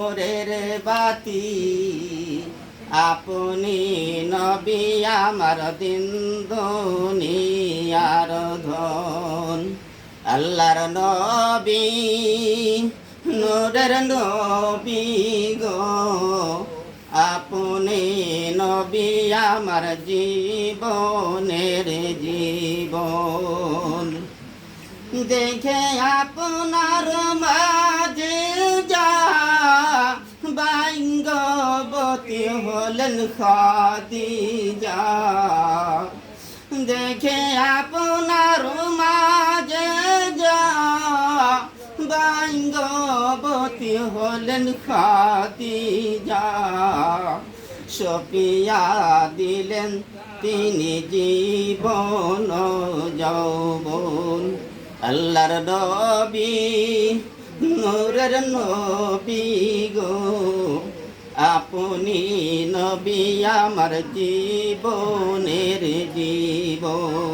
মোরের বাতি আপনি নবী আমার দিন দুনিয়ার ধন আল্লাহর নবী নূরের নবী গো আপনি নবী আমার জীবনের জীবন দেখে আপনার মাঝে যা বাইঙ্গবতী হলেন খাদিজা দেখে আপনার মাঝে যা বাইঙ্গবতী হলেন খাদিজা সপিয়া দিলেন তিনি জীবন যৌবন আল্লাহর নবী নূরের নবী গো আপনি নবী আমার জীবনের জীবন।